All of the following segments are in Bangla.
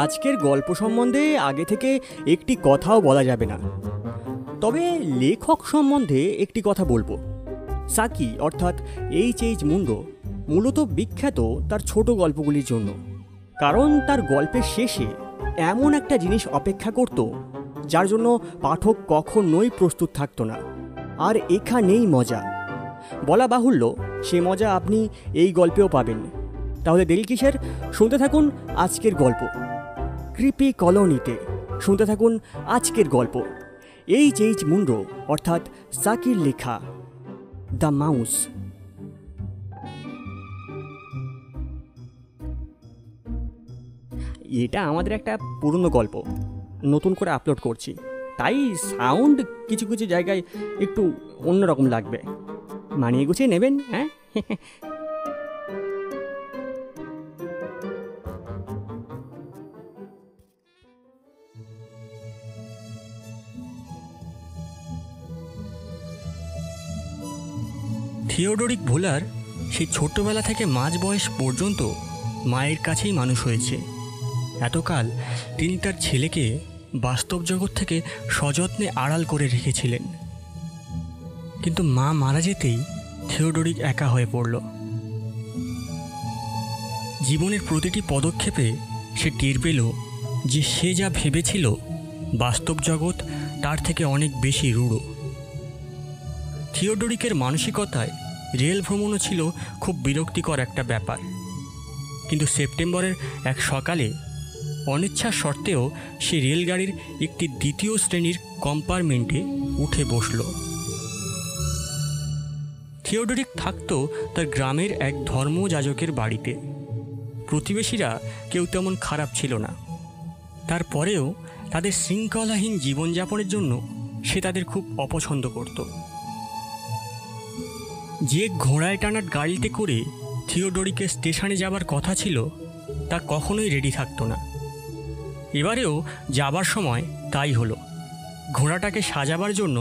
আজকের গল্প সম্বন্ধে আগে থেকে একটি কথাও বলা যাবে না, তবে লেখক সম্বন্ধে একটি কথা বলবো। সাকি অর্থাৎ এইচ মুন্ডো মূলত বিখ্যাত তার ছোট গল্পগুলির জন্য, কারণ তার গল্পের শেষে এমন একটা জিনিস অপেক্ষা করত যার জন্য পাঠক কখনোই প্রস্তুত থাকতো না। আর এখানেই মজা, বলা বাহুল্য সে মজা আপনি এই গল্পেও পাবেন। তাহলে দেরি কিসের? শুনতে থাকুন আজকের গল্প। ক্রিপি কলোনিতে শুনতে থাকুন আজকের গল্প। এইচ মুন্ডো অর্থাৎ সাকির লেখা দ্য মাউস। এটা আমাদের একটা পুরনো গল্প নতুন করে আপলোড করছি, তাই সাউন্ড কিছু কিছু জায়গায় একটু অন্যরকম লাগবে, মানিয়ে গুছিয়ে নেবেন। হ্যাঁ, থিওডোরিক ভোলার সেই ছোট্টবেলা থেকে মাঝ বয়স পর্যন্ত মায়ের কাছেই মানুষ হয়েছে। এতকাল তিনি তার ছেলেকে বাস্তব জগৎ থেকে সযত্নে আড়াল করে রেখেছিলেন, কিন্তু মা মারা যেতেই থিওডোরিক একা হয়ে পড়ল। জীবনের প্রতিটি পদক্ষেপে সে টের পেল যে সে যা ভেবেছিল বাস্তব জগৎ তার থেকে অনেক বেশি রূঢ়। থিওডোরিকের মানসিকতায় রেল ভ্রমণও ছিল খুব বিরক্তিকর একটা ব্যাপার, কিন্তু সেপ্টেম্বরের এক সকালে অনিচ্ছা সত্ত্বেও সে রেলগাড়ির একটি দ্বিতীয় শ্রেণীর কম্পার্টমেন্টে উঠে বসল। থিওডোরিক থাকত তার গ্রামের এক ধর্মযাজকের বাড়িতে। প্রতিবেশীরা কেউ তেমন খারাপ ছিল না, তারপরেও তাদের শৃঙ্খলাহীন জীবনযাপনের জন্য সে তাদের খুব অপছন্দ করত। যে ঘোড়ায় টানা গাড়িতে করে থিওডোরিকের স্টেশনে যাবার কথা ছিল তা কখনোই রেডি থাকতো না। এবারেও যাবার সময় তাই হলো। ঘোড়াটাকে সাজাবার জন্য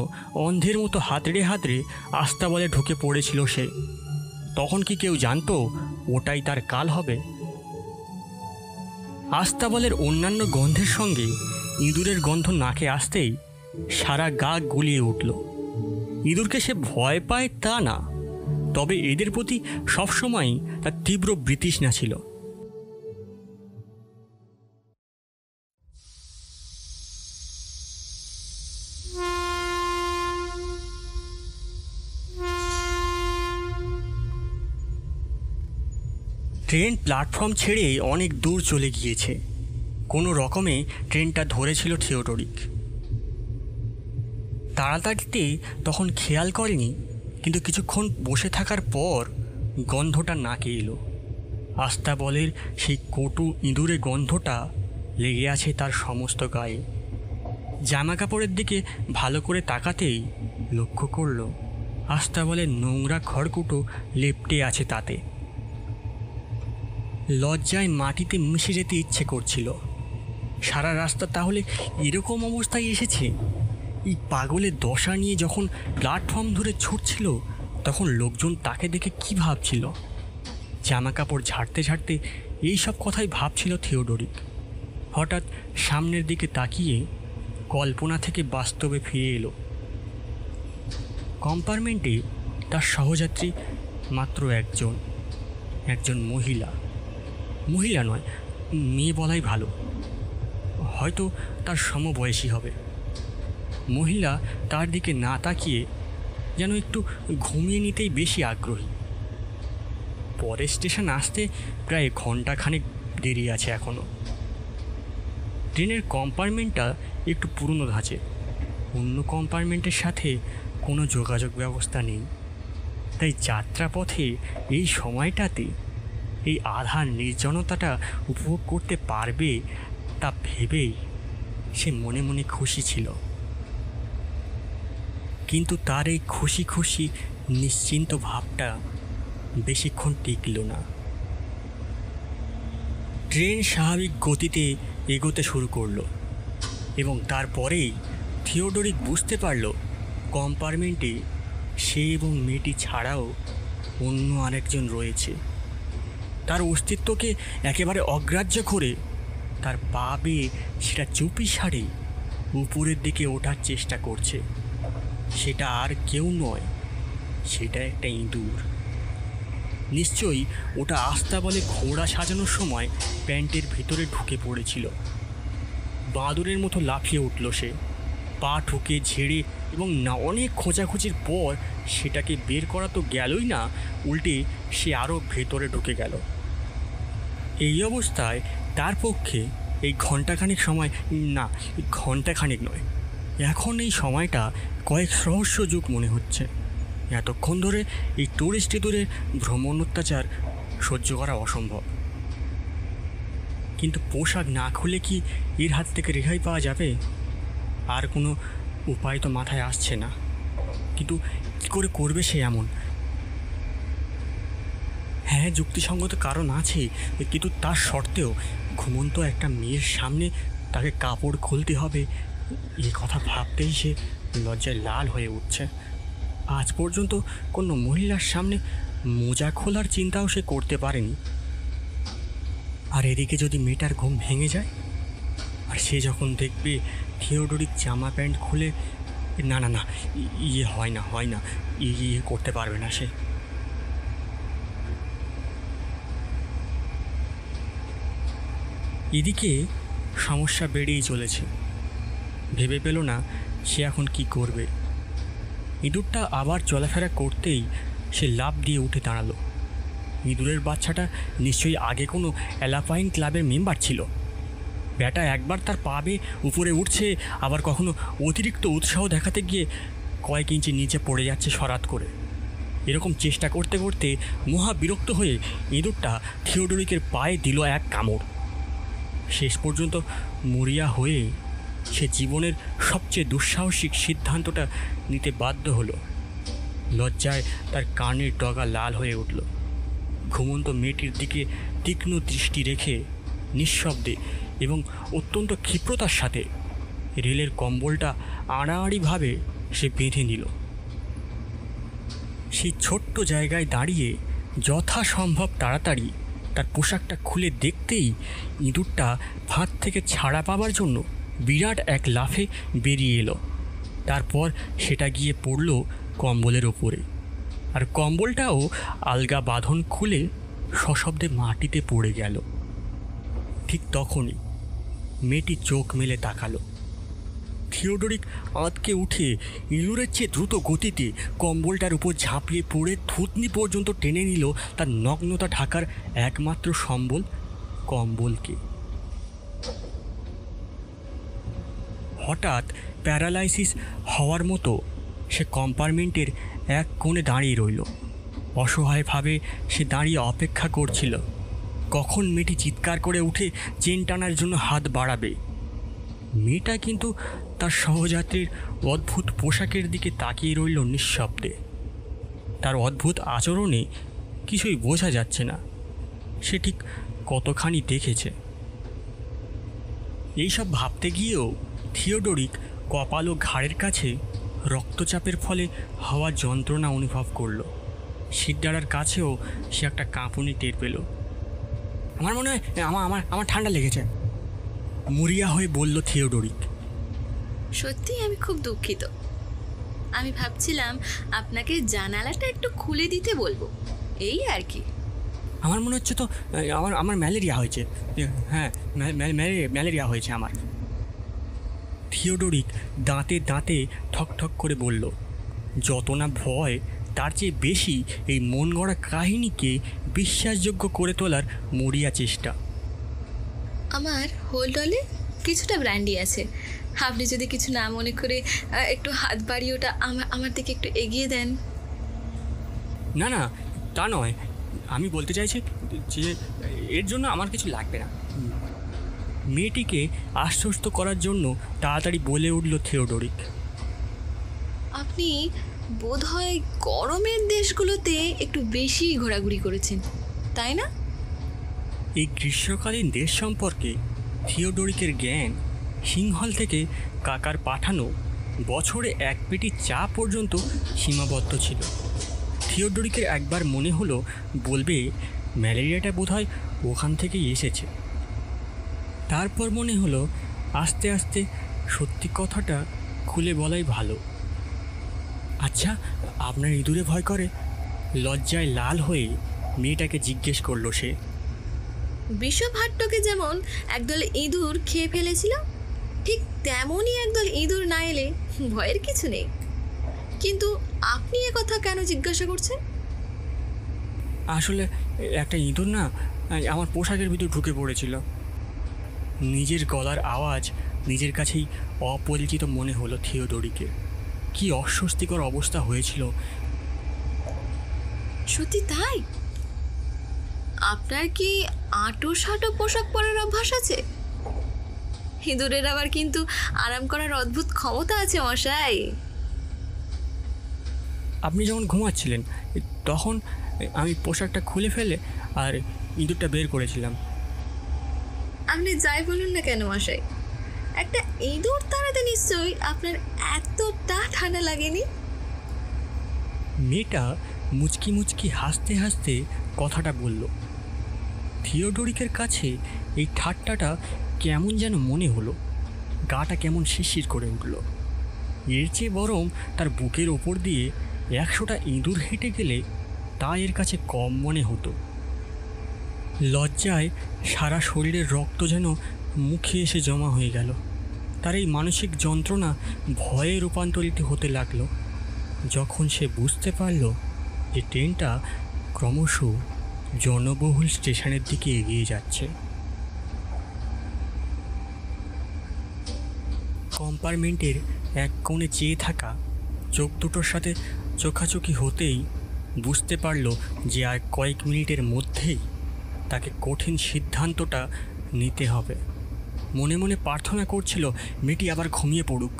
অন্ধের মতো হাতড়ে হাতড়ে আস্তাবলে ঢুকে পড়েছিল সে। তখন কি কেউ জানতো ওটাই তার কাল হবে? আস্তাবলের অন্যান্য গন্ধের সঙ্গে ইঁদুরের গন্ধ নাকে আসতেই সারা গা গুলিয়ে উঠল। ইঁদুরকে সে ভয় পায় তা না, তবে এদের প্রতি সবসময়ই তার তীব্র বিতৃষ্ণা ছিল। ট্রেন প্ল্যাটফর্ম ছেড়ে অনেক দূর চলে গিয়েছে। কোনো রকমে ট্রেনটা ধরেছিল থিওডোরিক। তাড়াতাড়িতে তখন খেয়াল করেনি, কিন্তু কিছুক্ষণ বসে থাকার পর গন্ধটা নাকে এলো। আস্তাবলের সেই কটু ইঁদুরে গন্ধটা লেগে আছে তার সমস্ত গায়ে। জামা কাপড়ের দিকে ভালো করে তাকাতেই লক্ষ্য করল আস্তাবলের নোংরা খড়কুটো লেপ্টে আছে তাতে। লজ্জায় মাটিতে মিশে যেতে ইচ্ছে করছিল। সারা রাস্তা তাহলে এরকম অবস্থায় এসেছে। এই পাগলের দশা নিয়ে যখন প্ল্যাটফর্ম ধরে ছুটছিল তখন লোকজন তাকে দেখে কি ভাবছিল? জামা কাপড় ঝাড়তে ঝাড়তে এই সব কথাই ভাবছিল থিওডোরিক। হঠাৎ সামনের দিকে তাকিয়ে কল্পনা থেকে বাস্তবে ফিরে এলো। কম্পার্টমেন্টে তার সহযাত্রী মাত্র একজন মহিলা। মহিলা নয়, মেয়ে বলাই ভালো, হয়তো তার সমবয়সী হবে। মহিলা তার দিকে না তাকিয়ে যেন একটু ঘুমিয়ে নিতেই বেশি আগ্রহী। পরের স্টেশন আসতে প্রায় ঘন্টাখানেক দেরি আছে এখনও। ট্রেনের কম্পার্টমেন্টটা একটু পুরনো ধাঁচে, অন্য কম্পার্টমেন্টের সাথে কোনো যোগাযোগ ব্যবস্থা নেই। তাই যাত্রাপথে এই সময়টাতে এই আধার নির্জনতাটা উপভোগ করতে পারবে তা ভেবেই সে মনে মনে খুশি ছিল। কিন্তু তার এই খুশি খুশি নিশ্চিন্ত ভাবটা বেশিক্ষণ টিকল না। ট্রেন স্বাভাবিক গতিতে এগোতে শুরু করলো এবং তারপরেই থিওডোরিক বুঝতে পারল কম্পার্টমেন্টে সে এবং মেয়েটি ছাড়াও অন্য আরেকজন রয়েছে। তার অস্তিত্বকে একেবারে অগ্রাহ্য করে তার পা বেয়ে সেটা চুপি সারে উপরের দিকে ওঠার চেষ্টা করছে। সেটা আর কেউ নয়, সেটা একটা ইঁদুর। নিশ্চয়ই ওটা আস্তাবলে ঘোড়া সাজানোর সময় প্যান্টের ভিতরে ঢুকে পড়েছিল। বাঁদরের মতো লাফিয়ে উঠল সে, পা ঠুকে ঝেড়ে, এবং না অনেক খোঁজাখুঁজির পর সেটাকে বের করা তো গেলই না, উল্টে সে আরও ভেতরে ঢুকে গেল। এই অবস্থায় তার পক্ষে এই ঘণ্টাখানিক সময়, না ঘণ্টাখানিক নয়, এখন এই সময়টা কয়েক সহস্র যুগ মনে হচ্ছে। এতক্ষণ ধরে এই টুরিস্ট ইঁদুরের ভ্রমণ অত্যাচার সহ্য করা অসম্ভব। কিন্তু পোশাক না খুলে কি এর হাত থেকে রেহাই পাওয়া যাবে? আর কোনো উপায় তো মাথায় আসছে না, কিন্তু কী করে করবে সে এমন? হ্যাঁ, যুক্তিসঙ্গত কারণ আছে, কিন্তু তার সত্ত্বেও ঘুমন্ত একটা মেয়ের সামনে তাকে কাপড় খুলতে হবে, এই কথা ভাবতেই সে লজ্জায় লাল হয়ে উঠছে। আজ পর্যন্ত কোনো মহিলার সামনে মোজা খোলার চিন্তাও সে করতে পারেনি। আর এদিকে যদি মেয়েটার ঘুম ভেঙে যায়, আর সে যখন দেখবে থিওডোরিক জামা প্যান্ট খুলে, না না না, ইয়ে হয় না, ইয়ে করতে পারবে না সে। এদিকে সমস্যা বেড়েই চলেছে। ভেবে পেল না সে এখন কি করবে। ইঁদুরটা আবার চলাফেরা করতেই সে লাফ দিয়ে উঠে দাঁড়ালো। ইঁদুরের বাচ্চাটা নিশ্চয়ই আগে কোনো অ্যালাপাইন ক্লাবের মেম্বার ছিল। ব্যাটা একবার তার পা বেয়ে উপরে উঠছে, আবার কখনো অতিরিক্ত উৎসাহ দেখাতে গিয়ে কয়েক ইঞ্চি নিচে পড়ে যাচ্ছে সরাত করে। এরকম চেষ্টা করতে করতে মহা বিরক্ত হয়ে ইঁদুরটা থিওডোরিকের পায়ে দিল এক কামড়। শেষ পর্যন্ত মরিয়া হয়ে সে জীবনের সবচেয়ে দুঃসাহসিক সিদ্ধান্তটা নিতে বাধ্য হলো। লজ্জায় তার কানের ডগা লাল হয়ে উঠল। ঘুমন্ত মেয়েটির দিকে তীক্ষ্ণ দৃষ্টি রেখে নিঃশব্দে এবং অত্যন্ত ক্ষিপ্রতার সাথে রেলের কম্বলটা আড়াআড়িভাবে সে বেঁধে নিল। সেই ছোট্ট জায়গায় দাঁড়িয়ে যথাসম্ভব তাড়াতাড়ি তার পোশাকটা খুলে দেখতেই ইঁদুরটা ফাঁদ থেকে ছাড়া পাবার জন্য বিরাট এক লাফে বেরিয়ে এলো। তারপর সেটা গিয়ে পড়ল কম্বলের ওপরে, আর কম্বলটাও আলগা বাঁধন খুলে সশব্দে মাটিতে পড়ে গেল। ঠিক তখনই মেয়েটি চোখ মেলে তাকালো। থিওডোরিক আঁতকে উঠে ইঁদুরের চেয়ে দ্রুত গতিতে কম্বলটার উপর ঝাঁপিয়ে পড়ে থুতনি পর্যন্ত টেনে নিল তার নগ্নতা ঢাকার একমাত্র সম্বল কম্বলকে। হঠাৎ প্যারালাইসিস হওয়ার মতো সে কম্পার্টমেন্টের এক কোণে দাঁড়িয়ে রইল। অসহায়ভাবে সে দাঁড়িয়ে অপেক্ষা করছিল কখন মেয়েটি চিৎকার করে উঠে চেন টানার জন্য হাত বাড়াবে। মেয়েটা কিন্তু তার সহযাত্রীর অদ্ভুত পোশাকের দিকে তাকিয়ে রইল নিঃশব্দে। তার অদ্ভুত আচরণে কিছুই বোঝা যাচ্ছে না সে ঠিক কতখানি দেখেছে। এইসব ভাবতে গিয়েও থিওডোরিক কপাল ও ঘাড়ের কাছে রক্তচাপের ফলে হওয়া যন্ত্রণা অনুভব করল। শিরদাঁড়ার কাছেও সে একটা কাঁপুনি টের পেল। আমার মনে হয় আমার ঠান্ডা লেগেছে, মরিয়া হয়ে বলল থিওডোরিক। সত্যি আমি খুব দুঃখিত। আমি ভাবছিলাম আপনাকে জানালাটা একটু খুলে দিতে বলবো, এই আর কি। আমার মনে হচ্ছে তো আমার ম্যালেরিয়া হয়েছে। হ্যাঁ, ম্যালেরিয়া হয়েছে আমার। থিওডোরিক দাঁতে দাঁতে ঠক করে বলল। যত না ভয়, তার চেয়ে বেশি এই মন গড়া কাহিনীকে বিশ্বাসযোগ্য করে তোলার মরিয়া চেষ্টা। আমার হোলডলে কিছুটা ব্র্যান্ডি আছে, আপনি যদি কিছু না মনে করে একটু হাত বাড়িয়ে ওটা আমার দিকে একটু এগিয়ে দেন। না না, তা নয়, আমি বলতে চাইছি যে এর জন্য আমার কিছু লাগবে না। মেয়েটিকে আশ্বস্ত করার জন্য তাড়াতাড়ি বলে উঠল থিওডোরিক। আপনি বোধহয় গরমের দেশগুলোতে একটু বেশি ঘোরাঘুরি করেছেন, তাই না? এই গ্রীষ্মকালীন দেশ সম্পর্কে থিওডোরিকের জ্ঞান সিংহল থেকে কাকার পাঠানো বছরে এক পেটি চা পর্যন্ত সীমাবদ্ধ ছিল। থিওডোরিকের একবার মনে হলো বলবে ম্যালেরিয়াটা বোধহয় ওখান থেকেই এসেছে। তারপর মনে হলো আস্তে আস্তে সত্যি কথাটা খুলে বলাই ভালো। আচ্ছা, আপনার ইঁদুরে ভয় করে? লজ্জায় লাল হয়ে মেয়েটাকে জিজ্ঞেস করলো সে। বিশ্বভাট্টকে যেমন একদল ইঁদুর খেয়ে ফেলেছিল, ঠিক তেমনই একদল ইঁদুর না এলে ভয়ের কিছু নেই। কিন্তু আপনি এ কথা কেন জিজ্ঞাসা করছেন? আসলে একটা ইঁদুর না আমার পোশাকের ভিতর ঢুকে পড়েছিল। নিজের গলার আওয়াজ নিজের কাছেই অপরিচিত মনে হলো থিওডোরিকে। কি অস্বস্তিকর অবস্থা হয়েছিল। সত্যি তাই? আপনার কি আঁটো সাঁটো পোশাক পরার অভ্যাস আছে? ইঁদুরের আবার কিন্তু আরাম করার অদ্ভুত ক্ষমতা আছে মশাই। আপনি যখন ঘুমাচ্ছিলেন তখন আমি পোশাকটা খুলে ফেলে আর ইঁদুরটা বের করেছিলাম। আপনি যাই বলুন না কেন মশাই, একটা ইঁদুর তাড়াতে নিশ্চয়ই আপনার এতটা ঠান্ডা লাগেনি। মেয়েটা মুচকি মুচকি হাসতে হাসতে কথাটা বলল। থিওডোরিকের কাছে এই ঠাট্টাটা কেমন যেন মনে হলো। গাটা কেমন শিরশির করে উঠল। এর চেয়ে বরং তার বুকের ওপর দিয়ে 100টা ইঁদুর হেঁটে গেলে তা এর কাছে কম মনে হতো। লজ্জায় সারা শরীরের রক্ত যেন মুখে এসে জমা হয়ে গেল। তার এই মানসিক যন্ত্রণা ভয়ে রূপান্তরিত হতে লাগলো যখন সে বুঝতে পারল যে ট্রেনটা ক্রমশ জনবহুল স্টেশনের দিকে এগিয়ে যাচ্ছে। কম্পার্টমেন্টের এক কোণে চেয়ে থাকা চোখ দুটোর সাথে চোখাচোখি হতেই বুঝতে পারল যে আর কয়েক মিনিটের মধ্যেই তাকে কঠিন সিদ্ধান্তটা নিতে হবে। মনে মনে প্রার্থনা করছিল মেয়েটি আবার ঘুমিয়ে পড়ুক,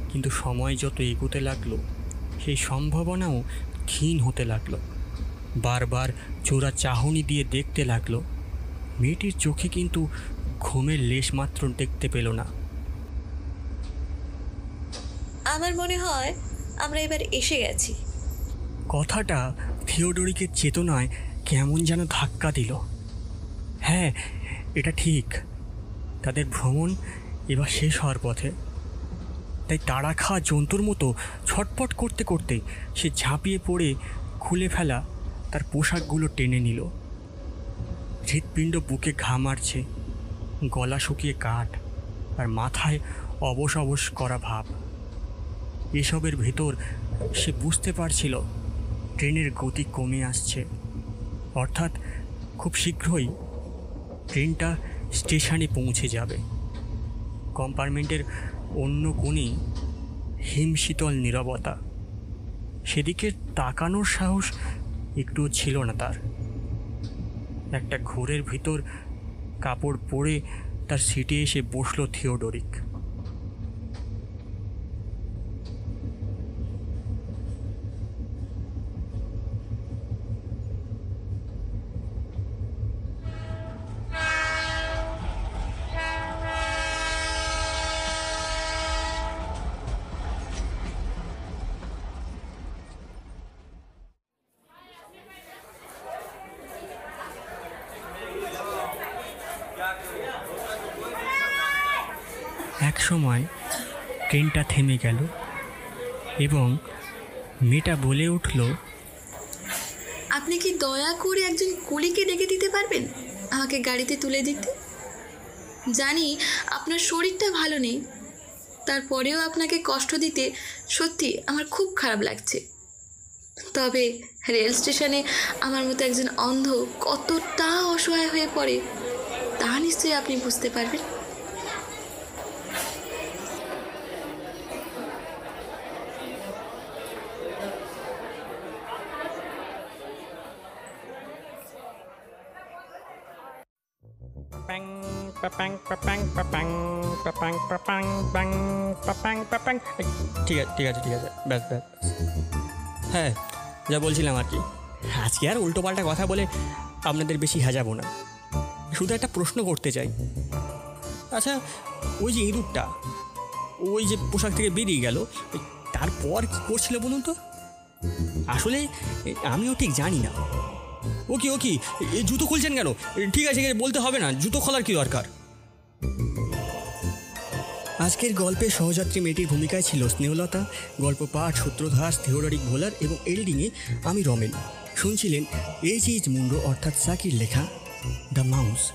কিন্তু সময় যত এগোতে লাগলো সেই সম্ভাবনাও ক্ষীণ হতে লাগলো। বারবার চোরা চাহনি দিয়ে দেখতে লাগলো। মেয়েটির চোখে কিন্তু ঘুমের লেশমাত্র দেখতে পেল না। আমার মনে হয় আমরা এবার এসে গেছি। কথাটা থিওডোরিকের চেতনায় কেমন যেন ধাক্কা দিল। হ্যাঁ, এটা ঠিক। তাদের ভ্রমণ এবার শেষ হওয়ার পথে। তাই তাড়া খাওয়া জন্তুর মতো ছটপট করতে করতে সে ঝাঁপিয়ে পড়ে খুলে ফেলা তার পোশাকগুলো টেনে নিল। হৃৎপিণ্ড বুকে ঘা মারছে, গলা শুকিয়ে কাঠ, আর মাথায় অবশ অবশ করা ভাব। এসবের ভেতর সে বুঝতে পারছিল ট্রেনের গতি কমে আসছে, অর্থাৎ খুব শীঘ্রই ট্রেনটা স্টেশনে পৌঁছে যাবে। কম্পার্টমেন্টের অন্য কোণে হিমশীতল নীরবতা। সেদিকে তাকানোর সাহস একটুও ছিল না তার। একটা ঘোরের ভিতর কাপড় পরে তার সিটে এসে বসল থিওডোরিক। এক সময় ট্রেনটা থেমে গেল এবং মেয়েটা বলে উঠল, আপনি কি দয়া করে একজন কুলিকে ডেকে দিতে পারবেন আমাকে গাড়িতে তুলে দিতে? জানি আপনার শরীরটা ভালো নেই, তারপরেও আপনাকে কষ্ট দিতে সত্যি আমার খুব খারাপ লাগছে। তবে রেল স্টেশনে আমার মতো একজন অন্ধ কতটা অসহায় হয়ে পড়ে তা নিশ্চয়ই আপনি বুঝতে পারবেন। ঠিক আছে ঠিক আছে ঠিক আছে, ব্যাস ব্যাস। হ্যাঁ, যা বলছিলাম আর কি, আজকে আর উল্টোপাল্টা কথা বলে আপনাদের বেশি হাজাবো না। শুধু একটা প্রশ্ন করতে চাই। আচ্ছা, ওই যে ইঁদুরটা ওই যে পোশাক থেকে বেরিয়ে গেল, তারপর কী করছিল বলুন তো? আসলে আমিও ঠিক জানি না। ও কি এই জুতো খুলছেন কেন? ঠিক আছে বলতে হবে না, জুতো খোলার কি দরকার? আজকের গল্পে সহযাত্রী মেয়েটির ভূমিকায় ছিল স্নেহলতা, গল্প পাঠ সূত্রধার থিওডরিক ভোলার এবং এডিটিংয়ে আমি রমেন। শুনছিলেন এইচ মুন্ডো অর্থাৎ সাকির লেখা দ্য মাউস।